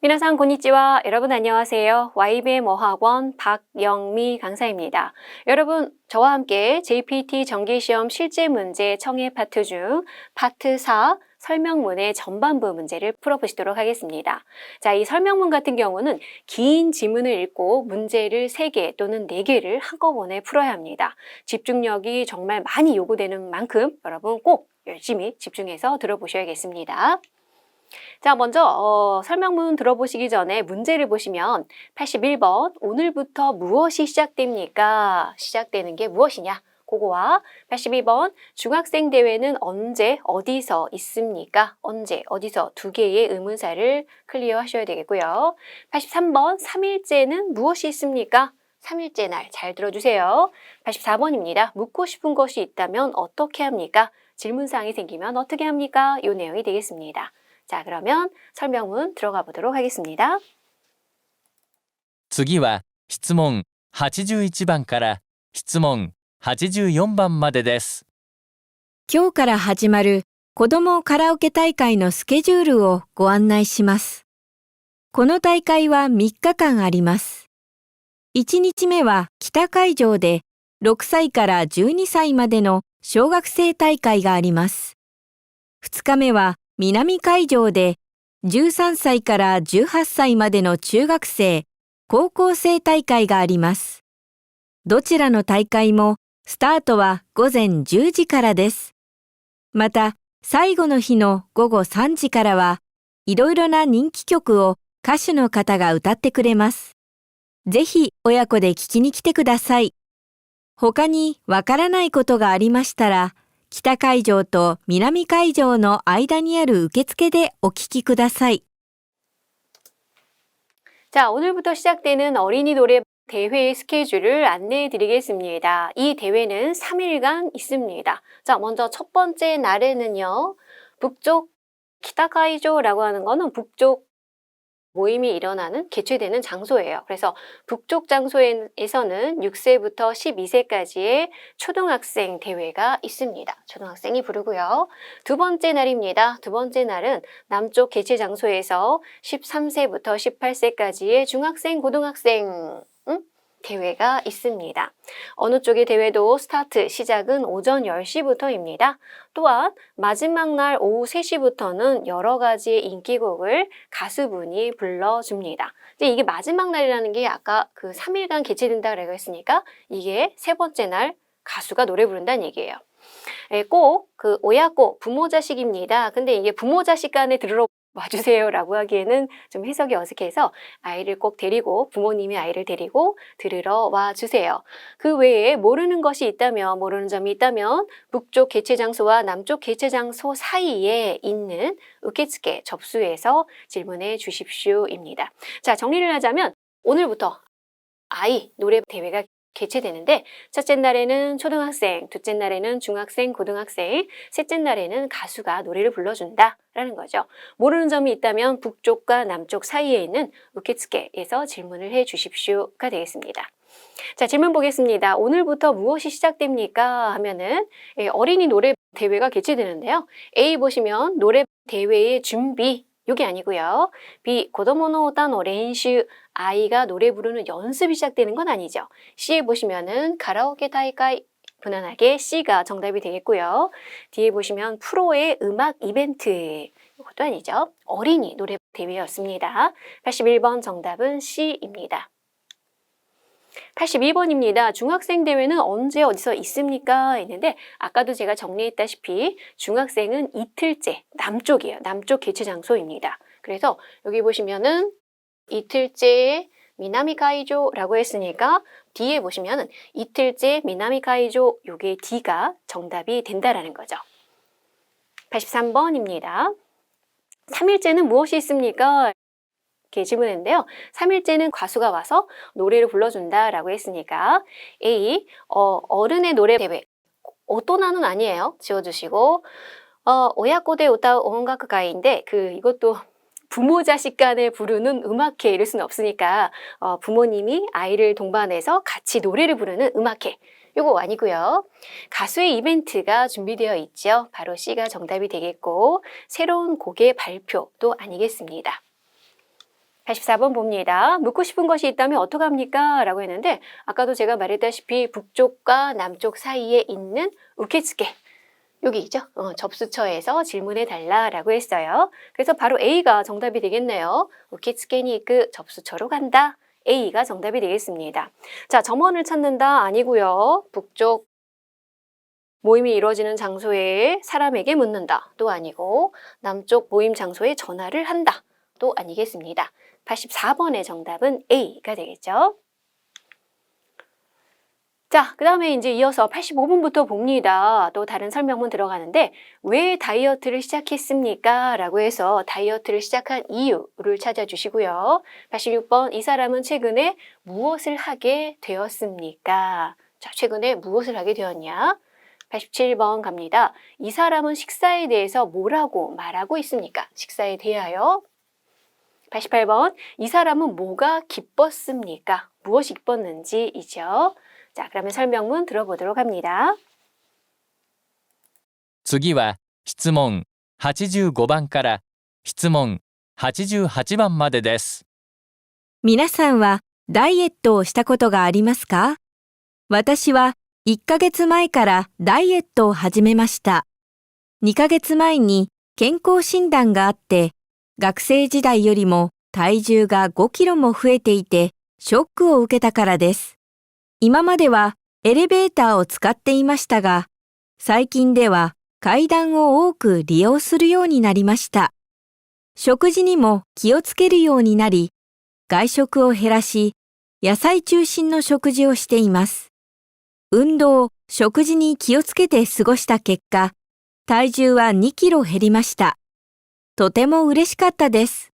미나상 고니치와 여러분 안녕하세요. YBM 어학원 박영미 강사입니다. 여러분 저와 함께 JPT 정기시험 실제 문제 청해 파트 중 파트 4 설명문의 전반부 문제를 풀어보시도록 하겠습니다. 자, 이 설명문 같은 경우는 긴 지문을 읽고 문제를 3개 또는 4개를 한꺼번에 풀어야 합니다. 집중력이 정말 많이 요구되는 만큼 여러분 꼭 열심히 집중해서 들어보셔야겠습니다. 자, 먼저 설명문 들어보시기 전에 문제를 보시면 81번 오늘부터 무엇이 시작됩니까? 시작되는 게 무엇이냐? 그거와 82번 중학생 대회는 언제 어디서 있습니까? 언제 어디서 두 개의 의문사를 클리어 하셔야 되겠고요. 83번 3일째는 무엇이 있습니까? 3일째 날 잘 들어주세요. 84번입니다. 묻고 싶은 것이 있다면 어떻게 합니까? 질문사항이 생기면 어떻게 합니까? 이 내용이 되겠습니다. 자, 그러면 설명문 들어가 보도록 하겠습니다. 次は質問81番から質問84番までです。今日から始まる子どもカラオケ大会のスケジュールをご案内します。この大会は3日間あります。1日目は北会場で6歳から12歳までの小学生大会があります。2日目は南会場で13歳から18歳までの中学生、高校生大会があります。どちらの大会もスタートは午前10時からです。また、最後の日の午後3時からはいろいろな人気曲を歌手の方が歌ってくれます。ぜひ親子で聞きに来てください。他にわからないことがありましたら、北会場と南会場の間にある受付でお聞きください。 자, 오늘부터 시작되는 어린이 노래 대회의 스케줄을 안내해 드리겠습니다. 이 대회는 3일간 있습니다. 자, 먼저 첫 번째 날에는요. 북쪽 키타카이조라고 하는 거는 북쪽 모임이 일어나는 개최되는 장소예요. 그래서 북쪽 장소에서는 6세부터 12세까지의 초등학생 대회가 있습니다. 초등학생이 부르고요. 두 번째 날입니다. 두 번째 날은 남쪽 개최 장소에서 13세부터 18세까지의 중학생, 고등학생 대회가 있습니다. 어느 쪽의 대회도 스타트, 시작은 오전 10시부터입니다. 또한 마지막 날 오후 3시부터는 여러 가지의 인기곡을 가수분이 불러줍니다. 이게 마지막 날이라는 게 아까 그 3일간 개최된다고 했으니까 이게 세 번째 날 가수가 노래 부른다는 얘기예요. 꼭 그 오야코 부모 자식입니다. 근데 이게 부모 자식 간에 와주세요 라고 하기에는 좀 해석이 어색해서 아이를 꼭 데리고 부모님이 아이를 데리고 들으러 와주세요. 그 외에 모르는 것이 있다면 모르는 점이 있다면 북쪽 개최 장소와 남쪽 개최 장소 사이에 있는 우케츠케 접수해서 질문해 주십시오입니다. 자, 정리를 하자면 오늘부터 아이 노래 대회가 개최되는데 첫째 날에는 초등학생, 둘째 날에는 중학생, 고등학생, 셋째 날에는 가수가 노래를 불러준다라는 거죠. 모르는 점이 있다면 북쪽과 남쪽 사이에 있는 우케츠케에서 질문을 해 주십시오가 되겠습니다. 자, 질문 보겠습니다. 오늘부터 무엇이 시작됩니까? 하면은 어린이 노래 대회가 개최되는데요. A 보시면 노래 대회의 준비 이게 아니고요. B, 고도모노 오다노 렌슈, 아이가 노래 부르는 연습이 시작되는 건 아니죠. C에 보시면은 가라오케 다이카이, 무난하게 C가 정답이 되겠고요. D에 보시면 프로의 음악 이벤트, 이것도 아니죠. 어린이 노래 대회였습니다. 81번 정답은 C입니다. 82번입니다. 중학생 대회는 언제 어디서 있습니까? 했는데 아까도 제가 정리했다시피 중학생은 이틀째 남쪽이에요. 남쪽 개최 장소입니다. 그래서 여기 보시면은 이틀째 미나미카이조라고 했으니까 D에 보시면은 이틀째 미나미카이조 요게 D가 정답이 된다라는 거죠. 83번입니다. 3일째는 무엇이 있습니까? 이렇게 질문했는데요. 3일째는 가수가 와서 노래를 불러준다라고 했으니까 A, 어른의 노래 대회. 오토나는 아니에요. 지워주시고 오야코데 오타 온가크가인데 이것도 부모 자식 간에 부르는 음악회 이럴 수는 없으니까 부모님이 아이를 동반해서 같이 노래를 부르는 음악회. 요거 아니고요. 가수의 이벤트가 준비되어 있죠. 바로 C가 정답이 되겠고 새로운 곡의 발표도 아니겠습니다. 84번 봅니다. 묻고 싶은 것이 있다면 어떡합니까? 라고 했는데 아까도 제가 말했다시피 북쪽과 남쪽 사이에 있는 우케츠케 여기 있죠? 접수처에서 질문해 달라라고 했어요. 그래서 바로 A가 정답이 되겠네요. 우케츠케니크 접수처로 간다. A가 정답이 되겠습니다. 자, 점원을 찾는다 아니고요. 북쪽 모임이 이루어지는 장소에 사람에게 묻는다 도 아니고 남쪽 모임 장소에 전화를 한다 도 아니겠습니다. 84번의 정답은 A가 되겠죠. 자, 그 다음에 이제 이어서 85번부터 봅니다. 또 다른 설명문 들어가는데 왜 다이어트를 시작했습니까? 라고 해서 다이어트를 시작한 이유를 찾아주시고요. 86번 이 사람은 최근에 무엇을 하게 되었습니까? 자, 최근에 무엇을 하게 되었냐? 87번 갑니다. 이 사람은 식사에 대해서 뭐라고 말하고 있습니까? 식사에 대하여. 88번 이 사람은 뭐가 기뻤습니까? 무엇이 기뻤는지이죠. 자, 그러면 설명문 들어보도록 합니다. 次は質問85番から質問88番までです。皆さんはダイエットをしたことがありますか？私は1ヶ月前からダイエットを始めました。2ヶ月前に健康診断があって、学生時代よりも体重が5キロも増えていて、ショックを受けたからです。今まではエレベーターを使っていましたが、最近では階段を多く利用するようになりました。食事にも気をつけるようになり、外食を減らし、野菜中心の食事をしています。運動、食事に気をつけて過ごした結果、体重は2キロ減りました。とても嬉しかったです。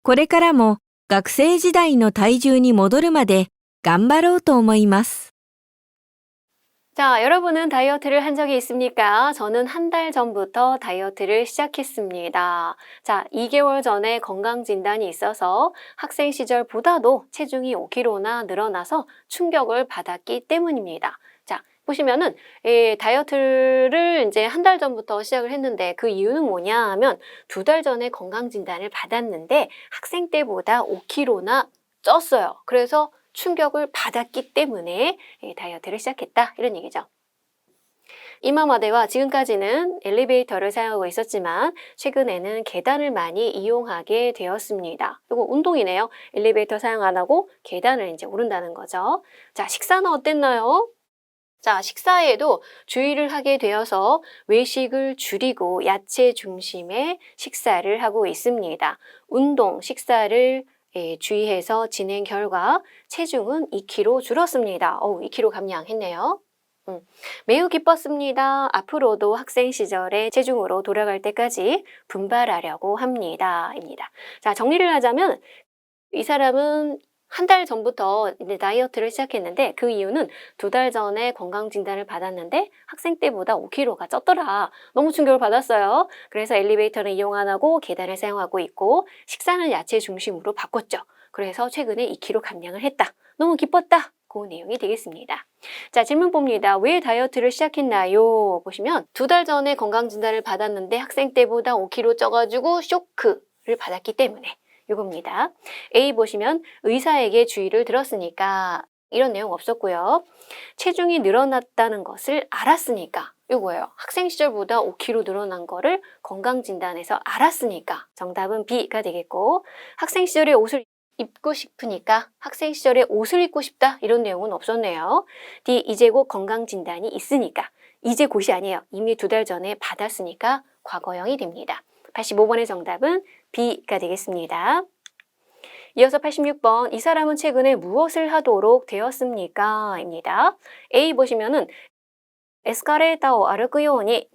これからも学生時代の体重に戻るまで頑張ろうと思います。 자, 여러분은 다이어트를 한 적이 있습니까? 저는 한 달 전부터 다이어트를 시작했습니다. 자, 2개월 전에 건강진단이 있어서 학생 시절보다도 체중이 5kg나 늘어나서 충격을 받았기 때문입니다. 자, 보시면은 다이어트를 이제 한 달 전부터 시작을 했는데 그 이유는 뭐냐 하면 2달 전에 건강진단을 받았는데 학생 때보다 5kg나 쪘어요. 그래서 충격을 받았기 때문에 다이어트를 시작했다 이런 얘기죠. 이마마데와 지금까지는 엘리베이터를 사용하고 있었지만 최근에는 계단을 많이 이용하게 되었습니다. 이거 운동이네요. 엘리베이터 사용 안 하고 계단을 이제 오른다는 거죠. 자, 식사는 어땠나요? 자, 식사에도 주의를 하게 되어서 외식을 줄이고 야채 중심의 식사를 하고 있습니다. 운동, 식사를 주의해서 진행 결과 체중은 2kg 줄었습니다. 2kg 감량했네요. 매우 기뻤습니다. 앞으로도 학생 시절의 체중으로 돌아갈 때까지 분발하려고 합니다. 입니다. 자, 정리를 하자면 이 사람은 한 달 전부터 이제 다이어트를 시작했는데 그 이유는 2달 전에 건강진단을 받았는데 학생 때보다 5kg가 쪘더라. 너무 충격을 받았어요. 그래서 엘리베이터를 이용 안 하고 계단을 사용하고 있고 식사는 야채 중심으로 바꿨죠. 그래서 최근에 2kg 감량을 했다. 너무 기뻤다. 그 내용이 되겠습니다. 자, 질문 봅니다. 왜 다이어트를 시작했나요? 보시면 2달 전에 건강진단을 받았는데 학생 때보다 5kg 쪄가지고 쇼크를 받았기 때문에 이겁니다. A 보시면 의사에게 주의를 들었으니까 이런 내용 없었고요. 체중이 늘어났다는 것을 알았으니까 이거예요. 학생 시절보다 5kg 늘어난 거를 건강진단에서 알았으니까 정답은 B가 되겠고 학생 시절에 옷을 입고 싶으니까 학생 시절에 옷을 입고 싶다 이런 내용은 없었네요. D 이제 곧 건강진단이 있으니까 이제 곧이 아니에요. 이미 2달 전에 받았으니까 과거형이 됩니다. 85번의 정답은 B가 되겠습니다. 이어서 86번 이 사람은 최근에 무엇을 하도록 되었습니까? 입니다. A 보시면은 에스컬레이터를 歩くように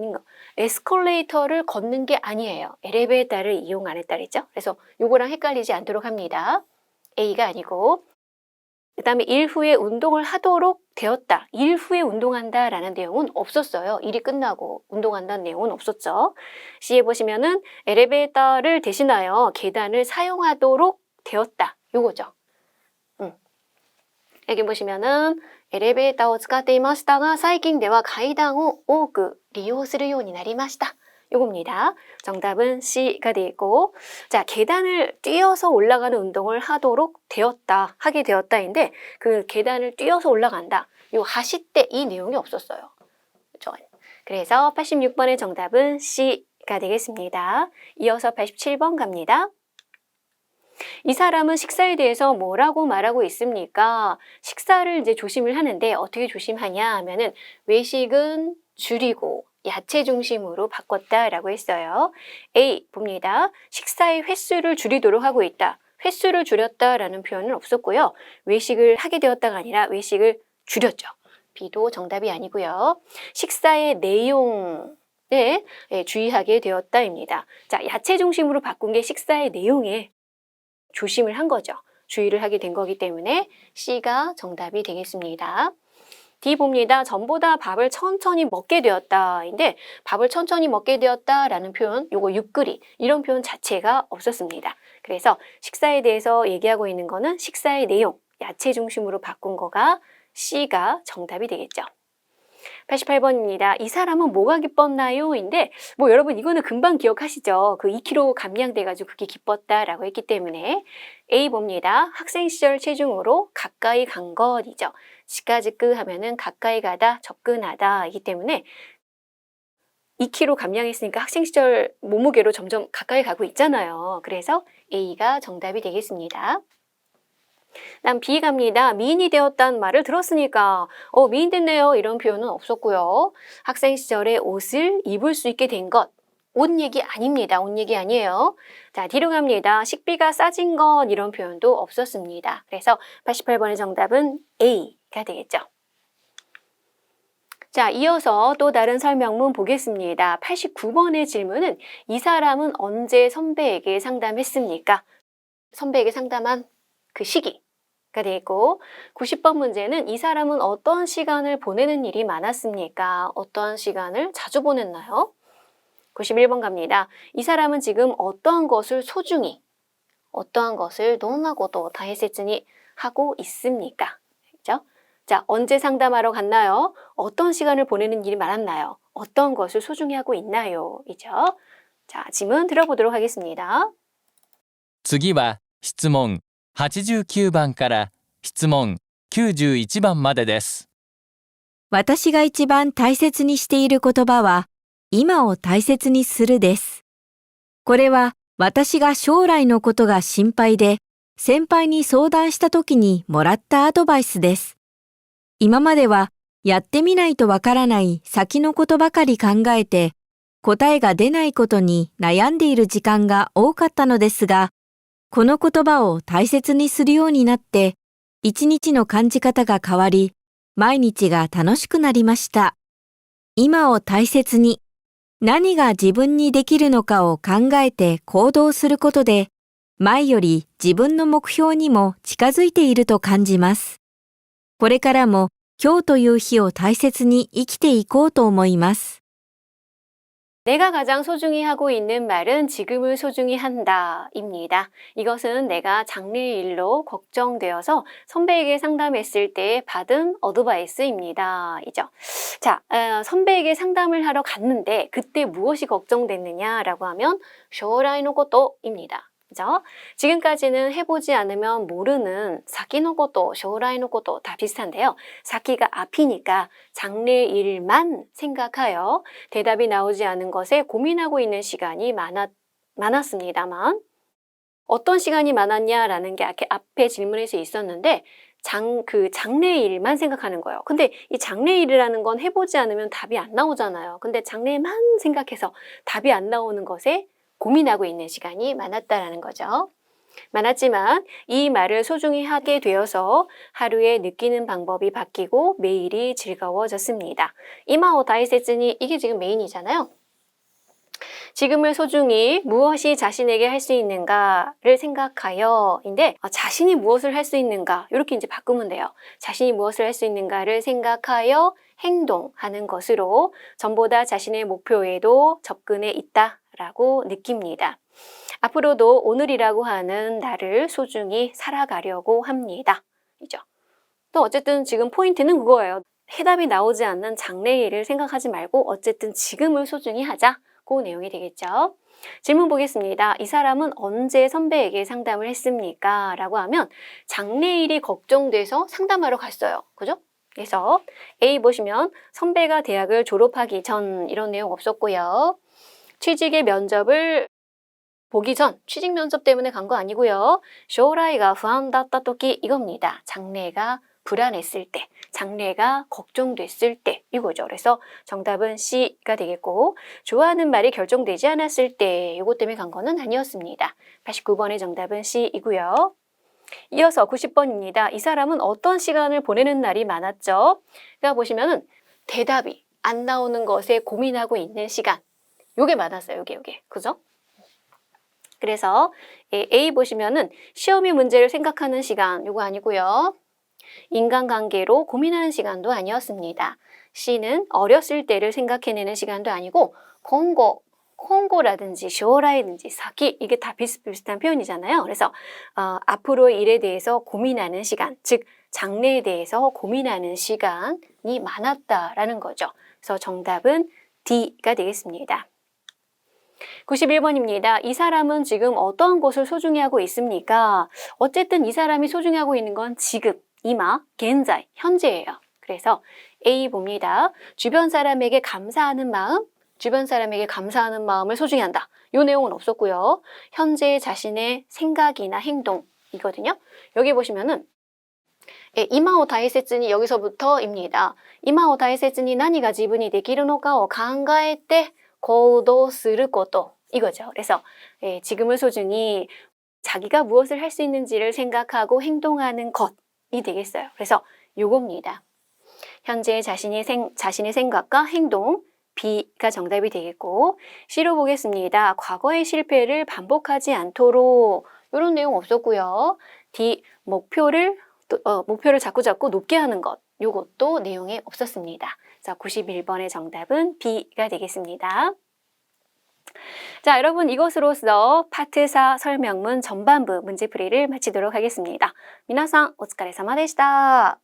에스컬레이터를 걷는 게 아니에요. 엘리베이터를 이용 안 했다 그랬죠? 그래서 요거랑 헷갈리지 않도록 합니다. A가 아니고 그 다음에 일 후에 운동을 하도록 되었다. 일 후에 운동한다 라는 내용은 없었어요. 일이 끝나고 운동한다는 내용은 없었죠. C에 보시면은 엘리베이터를 대신하여 계단을 사용하도록 되었다. 요거죠. 여기 보시면은 엘리베이터를 使っていましたが最近では階段を多く利用するようになりました. 요겁니다. 정답은 C가 되고, 자, 계단을 뛰어서 올라가는 운동을 하게 되었다인데, 그 계단을 뛰어서 올라간다. 요 하시때 이 내용이 없었어요. 그렇죠? 그래서 86번의 정답은 C가 되겠습니다. 이어서 87번 갑니다. 이 사람은 식사에 대해서 뭐라고 말하고 있습니까? 식사를 이제 조심을 하는데 어떻게 조심하냐 하면은 외식은 줄이고 야채 중심으로 바꿨다라고 했어요. A 봅니다. 식사의 횟수를 줄이도록 하고 있다. 횟수를 줄였다라는 표현은 없었고요. 외식을 하게 되었다가 아니라 외식을 줄였죠. B도 정답이 아니고요. 식사의 내용에 주의하게 되었다입니다. 자, 야채 중심으로 바꾼 게 식사의 내용에 조심을 한 거죠. 주의를 하게 된 거기 때문에 C가 정답이 되겠습니다. D 봅니다. 전보다 밥을 천천히 먹게 되었다인데 밥을 천천히 먹게 되었다라는 표현, 요거 육그리 이런 표현 자체가 없었습니다. 그래서 식사에 대해서 얘기하고 있는 거는 식사의 내용, 야채 중심으로 바꾼 거가 C가 정답이 되겠죠. 88번입니다. 이 사람은 뭐가 기뻤나요? 인데 뭐 여러분 이거는 금방 기억하시죠? 그 2kg 감량돼가지고 그게 기뻤다라고 했기 때문에 A 봅니다. 학생 시절 체중으로 가까이 간 것이죠. 지까지끄 하면은 가까이 가다, 접근하다이기 때문에 2kg 감량했으니까 학생 시절 몸무게로 점점 가까이 가고 있잖아요. 그래서 A가 정답이 되겠습니다. 난 B 갑니다. 미인이 되었다는 말을 들었으니까 미인 됐네요. 이런 표현은 없었고요. 학생 시절에 옷을 입을 수 있게 된 것. 옷 얘기 아닙니다. 옷 얘기 아니에요. 자, 뒤로 갑니다. 식비가 싸진 것 이런 표현도 없었습니다. 그래서 88번의 정답은 A가 되겠죠. 자, 이어서 또 다른 설명문 보겠습니다. 89번의 질문은 이 사람은 언제 선배에게 상담했습니까? 선배에게 상담한 그 시기가 되고 90번 문제는 이 사람은 어떤 시간을 보내는 일이 많았습니까? 어떤 시간을 자주 보냈나요? 91번 갑니다. 이 사람은 지금 어떠한 것을 소중히, 어떠한 것을 너무나고도 다했으니 하고 있습니까? 그죠? 자, 언제 상담하러 갔나요? 어떤 시간을 보내는 일이 많았나요? 어떤 것을 소중히 하고 있나요? 이죠? 자, 질문 들어보도록 하겠습니다. 次は質問89番から質問91番までです。私が一番大切にしている言葉は、今を大切にするです。これは私が将来のことが心配で、先輩に相談した時にもらったアドバイスです。今まではやってみないとわからない先のことばかり考えて、答えが出ないことに悩んでいる時間が多かったのですが、この言葉を大切にするようになって、一日の感じ方が変わり、毎日が楽しくなりました。今を大切に、何が自分にできるのかを考えて行動することで、前より自分の目標にも近づいていると感じます。これからも今日という日を大切に生きていこうと思います。 내가 가장 소중히 하고 있는 말은 지금을 소중히 한다입니다. 이것은 내가 장래일로 걱정되어서 선배에게 상담했을 때 받은 어드바이스입니다. 이죠. 자, 선배에게 상담을 하러 갔는데 그때 무엇이 걱정됐느냐라고 하면 쇼라이노 고토입니다. 그죠? 지금까지는 해보지 않으면 모르는 사키노 고토, 쇼라이노 고토 다 비슷한데요. 사키가 앞이니까 장래일만 생각하여 대답이 나오지 않은 것에 고민하고 있는 시간이 많았습니다만 어떤 시간이 많았냐라는 게 앞에 질문에서 있었는데 장래일만 생각하는 거예요. 근데 이 장래일이라는 건 해보지 않으면 답이 안 나오잖아요. 근데 장래만 생각해서 답이 안 나오는 것에 고민하고 있는 시간이 많았다라는 거죠. 많았지만 이 말을 소중히 하게 되어서 하루에 느끼는 방법이 바뀌고 매일이 즐거워졌습니다. 이마오 다이세츠니 이게 지금 메인이잖아요. 지금을 소중히 무엇이 자신에게 할 수 있는가를 생각하여 인데 자신이 무엇을 할 수 있는가 이렇게 이제 바꾸면 돼요. 자신이 무엇을 할 수 있는가를 생각하여 행동하는 것으로 전보다 자신의 목표에도 접근해 있다라고 느낍니다. 앞으로도 오늘이라고 하는 날을 소중히 살아가려고 합니다. 이죠. 또 어쨌든 지금 포인트는 그거예요. 해답이 나오지 않는 장래일을 생각하지 말고 어쨌든 지금을 소중히 하자. 그 내용이 되겠죠. 질문 보겠습니다. 이 사람은 언제 선배에게 상담을 했습니까? 라고 하면 장래일이 걱정돼서 상담하러 갔어요. 그죠? 그래서 A 보시면 선배가 대학을 졸업하기 전 이런 내용 없었고요. 취직의 면접을 보기 전 취직 면접 때문에 간 거 아니고요. 将来が不安だった時 이겁니다. 장래가 불안했을 때, 장래가 걱정됐을 때 이거죠. 그래서 정답은 C가 되겠고 좋아하는 말이 결정되지 않았을 때 이거 때문에 간 거는 아니었습니다. 89번의 정답은 C이고요. 이어서 90번입니다. 이 사람은 어떤 시간을 보내는 날이 많았죠? 그러니까 보시면은 대답이 안 나오는 것에 고민하고 있는 시간. 요게 많았어요. 요게. 그죠? 그래서 A 보시면은 시험의 문제를 생각하는 시간 요거 아니고요. 인간관계로 고민하는 시간도 아니었습니다. C는 어렸을 때를 생각해내는 시간도 아니고 콩고라든지 쇼라이든지 사키 이게 다 비슷비슷한 표현이잖아요. 그래서 앞으로의 일에 대해서 고민하는 시간, 즉 장래에 대해서 고민하는 시간이 많았다라는 거죠. 그래서 정답은 D가 되겠습니다. 91번입니다. 이 사람은 지금 어떠한 것을 소중히 하고 있습니까? 어쨌든 이 사람이 소중히 하고 있는 건 지금, 이마, 겐자이, 현재예요. 그래서 A 봅니다. 주변 사람에게 감사하는 마음을 소중히 한다. 이 내용은 없었고요. 현재 자신의 생각이나 행동이거든요. 여기 보시면은 이마오 다이세츠니 여기서부터입니다. 이마오 다이세츠니何が自分にできるのかを考えて行動すること이거죠. 그래서 지금을 소중히 자기가 무엇을 할 수 있는지를 생각하고 행동하는 것이 되겠어요. 그래서 요겁니다. 현재 자신의 생각과 행동 B가 정답이 되겠고 C로 보겠습니다. 과거의 실패를 반복하지 않도록 이런 내용 없었고요. D 목표를 자꾸 높게 하는 것 요것도 내용에 없었습니다. 자, 91번의 정답은 B가 되겠습니다. 자, 여러분 이것으로서 파트 4 설명문 전반부 문제풀이를 마치도록 하겠습니다. 皆さんお疲れ様でした。